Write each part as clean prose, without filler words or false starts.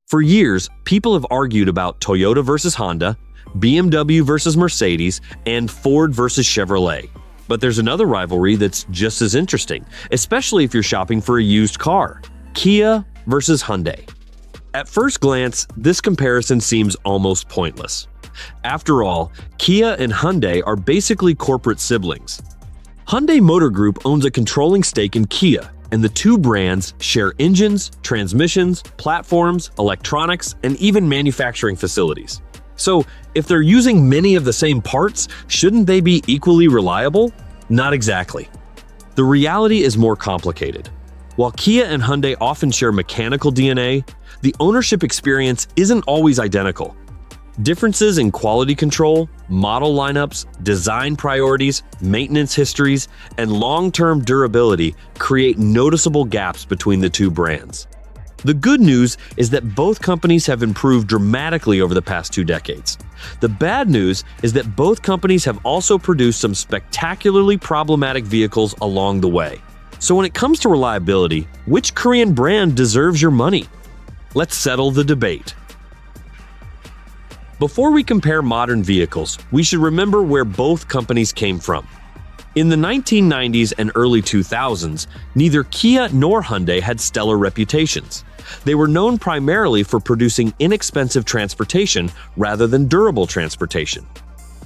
For years, people have argued about Toyota versus Honda, BMW versus Mercedes, and Ford versus Chevrolet. But there's another rivalry that's just as interesting, especially if you're shopping for a used car: Kia versus Hyundai. At first glance, this comparison seems almost pointless. After all, Kia and Hyundai are basically corporate siblings. Hyundai Motor Group owns a controlling stake in Kia, and the two brands share engines, transmissions, platforms, electronics, and even manufacturing facilities. So, if they're using many of the same parts, shouldn't they be equally reliable? Not exactly. The reality is more complicated. While Kia and Hyundai often share mechanical DNA, the ownership experience isn't always identical. Differences in quality control, model lineups, design priorities, maintenance histories, and long-term durability create noticeable gaps between the two brands. The good news is that both companies have improved dramatically over the past 2 decades. The bad news is that both companies have also produced some spectacularly problematic vehicles along the way. So when it comes to reliability, which Korean brand deserves your money? Let's settle the debate. Before we compare modern vehicles, we should remember where both companies came from. In the 1990s and early 2000s, neither Kia nor Hyundai had stellar reputations. They were known primarily for producing inexpensive transportation rather than durable transportation.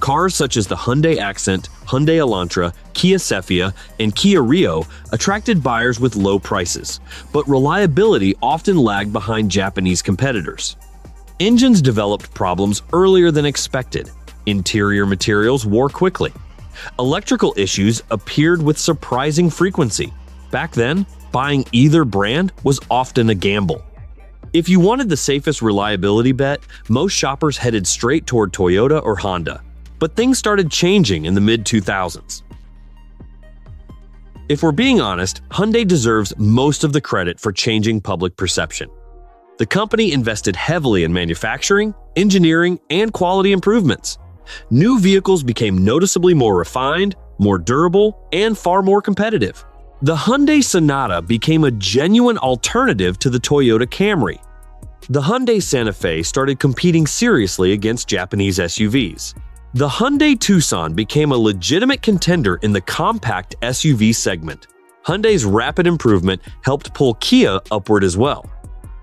Cars such as the Hyundai Accent, Hyundai Elantra, Kia Cephia, and Kia Rio attracted buyers with low prices, but reliability often lagged behind Japanese competitors. Engines developed problems earlier than expected. Interior materials wore quickly. Electrical issues appeared with surprising frequency. Back then, buying either brand was often a gamble. If you wanted the safest reliability bet, most shoppers headed straight toward Toyota or Honda. But things started changing in the mid-2000s. If we're being honest, Hyundai deserves most of the credit for changing public perception. The company invested heavily in manufacturing, engineering, and quality improvements. New vehicles became noticeably more refined, more durable, and far more competitive. The Hyundai Sonata became a genuine alternative to the Toyota Camry. The Hyundai Santa Fe started competing seriously against Japanese SUVs. The Hyundai Tucson became a legitimate contender in the compact SUV segment. Hyundai's rapid improvement helped pull Kia upward as well.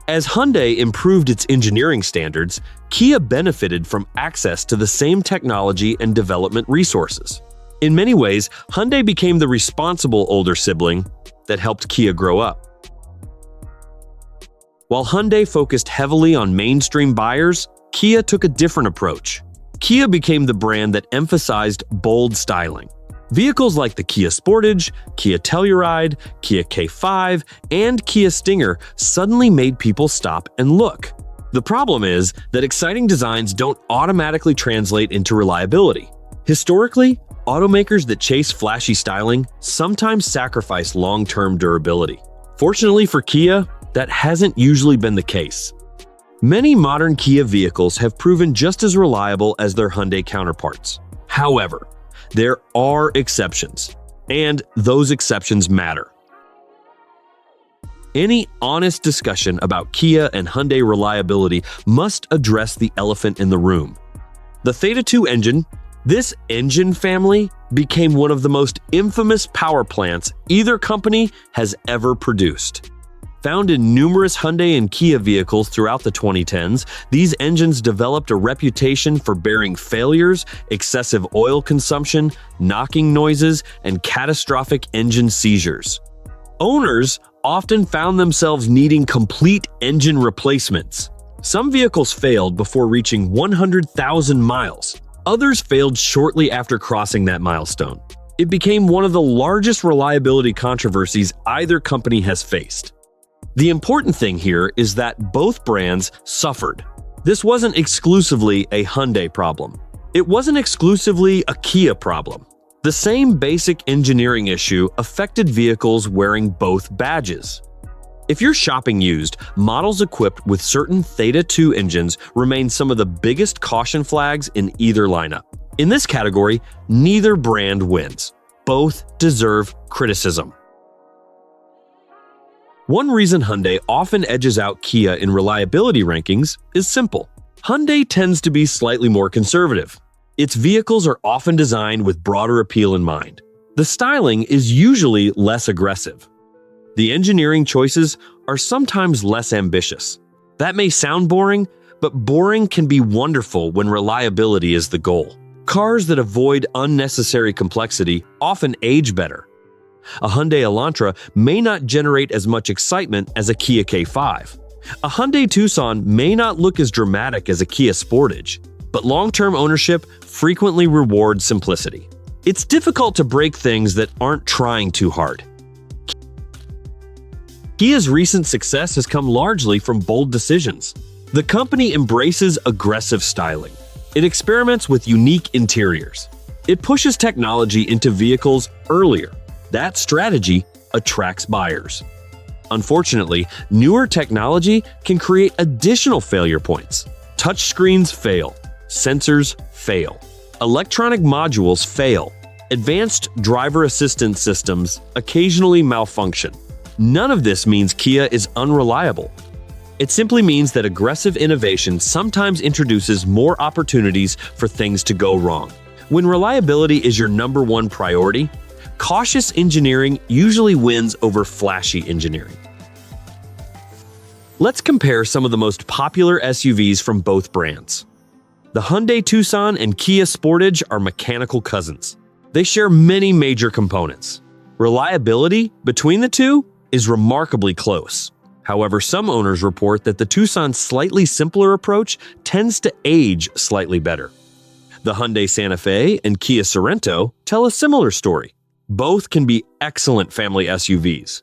As Hyundai improved its engineering standards, Kia benefited from access to the same technology and development resources. In many ways, Hyundai became the responsible older sibling that helped Kia grow up. While Hyundai focused heavily on mainstream buyers, Kia took a different approach. Kia became the brand that emphasized bold styling. Vehicles like the Kia Sportage, Kia Telluride, Kia K5, and Kia Stinger suddenly made people stop and look. The problem is that exciting designs don't automatically translate into reliability. Historically, automakers that chase flashy styling sometimes sacrifice long-term durability. Fortunately for Kia, that hasn't usually been the case. Many modern Kia vehicles have proven just as reliable as their Hyundai counterparts. However, there are exceptions, and those exceptions matter. Any honest discussion about Kia and Hyundai reliability must address the elephant in the room. The Theta 2 engine, this engine family, became one of the most infamous power plants either company has ever produced. Found in numerous Hyundai and Kia vehicles throughout the 2010s, these engines developed a reputation for bearing failures, excessive oil consumption, knocking noises, and catastrophic engine seizures. Owners often found themselves needing complete engine replacements. Some vehicles failed before reaching 100,000 miles. Others failed shortly after crossing that milestone. It became one of the largest reliability controversies either company has faced. The important thing here is that both brands suffered. This wasn't exclusively a Hyundai problem. It wasn't exclusively a Kia problem. The same basic engineering issue affected vehicles wearing both badges. If you're shopping used, models equipped with certain Theta 2 engines remain some of the biggest caution flags in either lineup. In this category, neither brand wins. Both deserve criticism. One reason Hyundai often edges out Kia in reliability rankings is simple. Hyundai tends to be slightly more conservative. Its vehicles are often designed with broader appeal in mind. The styling is usually less aggressive. The engineering choices are sometimes less ambitious. That may sound boring, but boring can be wonderful when reliability is the goal. Cars that avoid unnecessary complexity often age better. A Hyundai Elantra may not generate as much excitement as a Kia K5. A Hyundai Tucson may not look as dramatic as a Kia Sportage, but long-term ownership frequently rewards simplicity. It's difficult to break things that aren't trying too hard. Kia's recent success has come largely from bold decisions. The company embraces aggressive styling. It experiments with unique interiors. It pushes technology into vehicles earlier. That strategy attracts buyers. Unfortunately, newer technology can create additional failure points. Touchscreens fail. Sensors fail. Electronic modules fail. Advanced driver assistance systems occasionally malfunction. None of this means Kia is unreliable. It simply means that aggressive innovation sometimes introduces more opportunities for things to go wrong. When reliability is your number one priority, cautious engineering usually wins over flashy engineering. Let's compare some of the most popular SUVs from both brands. The Hyundai Tucson and Kia Sportage are mechanical cousins. They share many major components. Reliability between the two is remarkably close. However, some owners report that the Tucson's slightly simpler approach tends to age slightly better. The Hyundai Santa Fe and Kia Sorento tell a similar story. Both can be excellent family SUVs.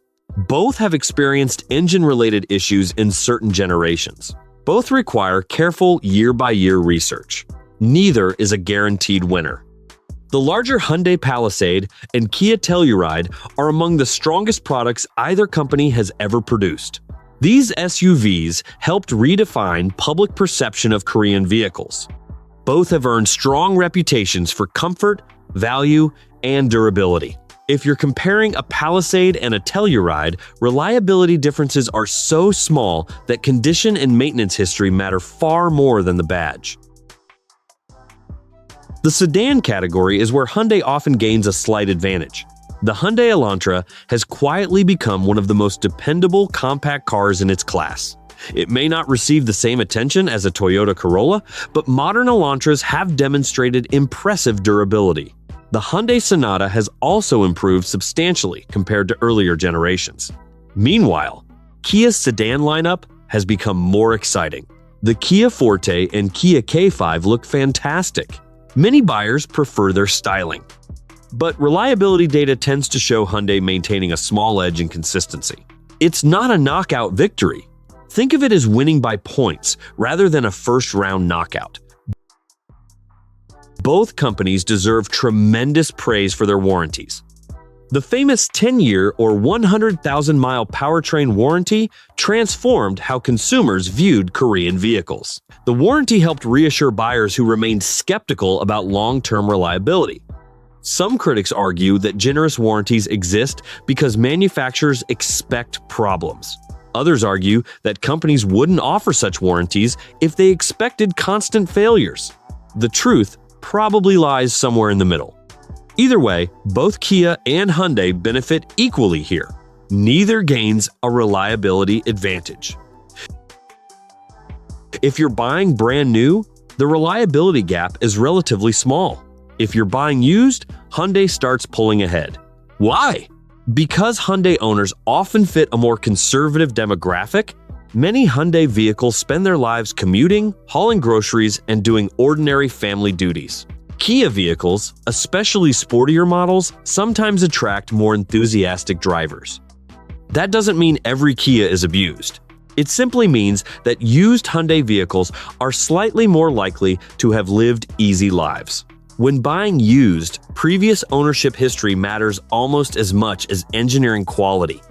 Both have experienced engine-related issues in certain generations. Both require careful year-by-year research. Neither is a guaranteed winner. The larger Hyundai Palisade and Kia Telluride are among the strongest products either company has ever produced. These SUVs helped redefine public perception of Korean vehicles. Both have earned strong reputations for comfort, value, and durability. If you're comparing a Palisade and a Telluride, reliability differences are so small that condition and maintenance history matter far more than the badge. The sedan category is where Hyundai often gains a slight advantage. The Hyundai Elantra has quietly become one of the most dependable compact cars in its class. It may not receive the same attention as a Toyota Corolla, but modern Elantras have demonstrated impressive durability. The Hyundai Sonata has also improved substantially compared to earlier generations. Meanwhile, Kia's sedan lineup has become more exciting. The Kia Forte and Kia K5 look fantastic. Many buyers prefer their styling. But reliability data tends to show Hyundai maintaining a small edge in consistency. It's not a knockout victory. Think of it as winning by points rather than a first-round knockout. Both companies deserve tremendous praise for their warranties. The famous 10-year or 100,000-mile powertrain warranty transformed how consumers viewed Korean vehicles. The warranty helped reassure buyers who remained skeptical about long-term reliability. Some critics argue that generous warranties exist because manufacturers expect problems. Others argue that companies wouldn't offer such warranties if they expected constant failures. The truth probably lies somewhere in the middle. Either way, both Kia and Hyundai benefit equally here. Neither gains a reliability advantage. If you're buying brand new, the reliability gap is relatively small. If you're buying used, Hyundai starts pulling ahead. Why? Because Hyundai owners often fit a more conservative demographic, many Hyundai vehicles spend their lives commuting, hauling groceries, and doing ordinary family duties. Kia vehicles, especially sportier models, sometimes attract more enthusiastic drivers. That doesn't mean every Kia is abused. It simply means that used Hyundai vehicles are slightly more likely to have lived easy lives. When buying used, previous ownership history matters almost as much as engineering quality.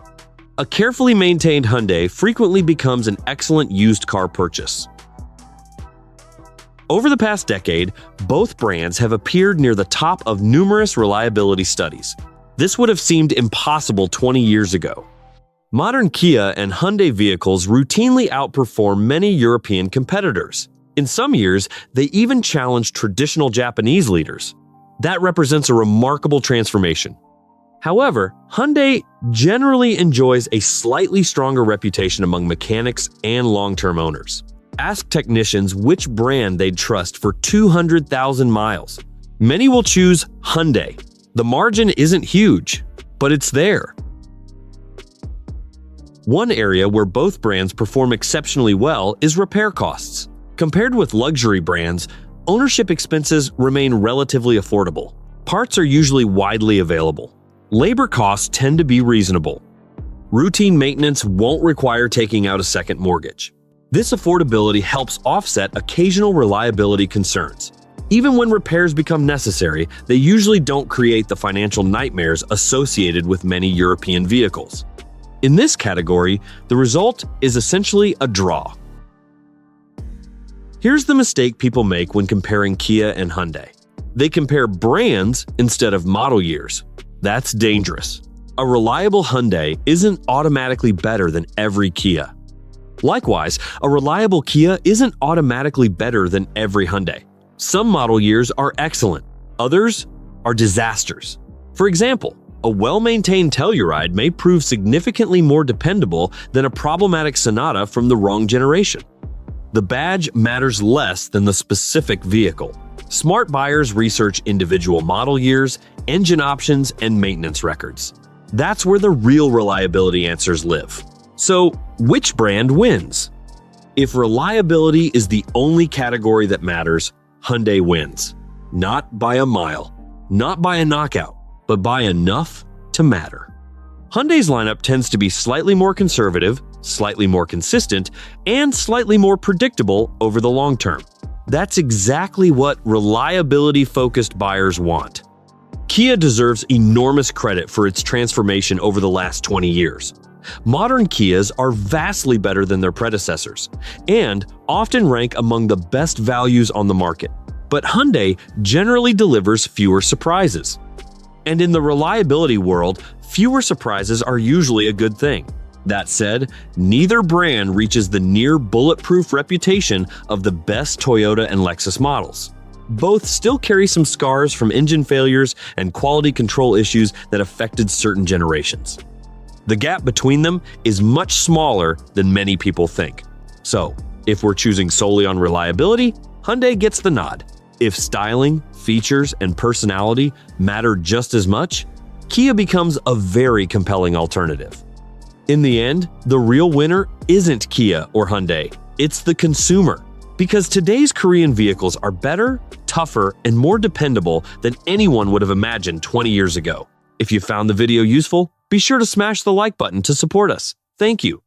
A carefully maintained Hyundai frequently becomes an excellent used car purchase. Over the past decade, both brands have appeared near the top of numerous reliability studies. This would have seemed impossible 20 years ago. Modern Kia and Hyundai vehicles routinely outperform many European competitors. In some years, they even challenge traditional Japanese leaders. That represents a remarkable transformation. However, Hyundai generally enjoys a slightly stronger reputation among mechanics and long-term owners. Ask technicians which brand they'd trust for 200,000 miles. Many will choose Hyundai. The margin isn't huge, but it's there. One area where both brands perform exceptionally well is repair costs. Compared with luxury brands, ownership expenses remain relatively affordable. Parts are usually widely available. Labor costs tend to be reasonable. Routine maintenance won't require taking out a second mortgage. This affordability helps offset occasional reliability concerns. Even when repairs become necessary, they usually don't create the financial nightmares associated with many European vehicles. In this category, the result is essentially a draw. Here's the mistake people make when comparing Kia and Hyundai. They compare brands instead of model years. That's dangerous. A reliable Hyundai isn't automatically better than every Kia. Likewise, a reliable Kia isn't automatically better than every Hyundai. Some model years are excellent, others are disasters. For example, a well-maintained Telluride may prove significantly more dependable than a problematic Sonata from the wrong generation. The badge matters less than the specific vehicle. Smart buyers research individual model years, engine options, and maintenance records. That's where the real reliability answers live. So, which brand wins? If reliability is the only category that matters, Hyundai wins. Not by a mile, not by a knockout, but by enough to matter. Hyundai's lineup tends to be slightly more conservative, slightly more consistent, and slightly more predictable over the long term. That's exactly what reliability-focused buyers want. Kia deserves enormous credit for its transformation over the last 20 years. Modern Kias are vastly better than their predecessors, and often rank among the best values on the market. But Hyundai generally delivers fewer surprises. And in the reliability world, fewer surprises are usually a good thing. That said, neither brand reaches the near-bulletproof reputation of the best Toyota and Lexus models. Both still carry some scars from engine failures and quality control issues that affected certain generations. The gap between them is much smaller than many people think. So, if we're choosing solely on reliability, Hyundai gets the nod. If styling, features, and personality matter just as much, Kia becomes a very compelling alternative. In the end, the real winner isn't Kia or Hyundai, it's the consumer. Because today's Korean vehicles are better, tougher, and more dependable than anyone would have imagined 20 years ago. If you found the video useful, be sure to smash the like button to support us. Thank you.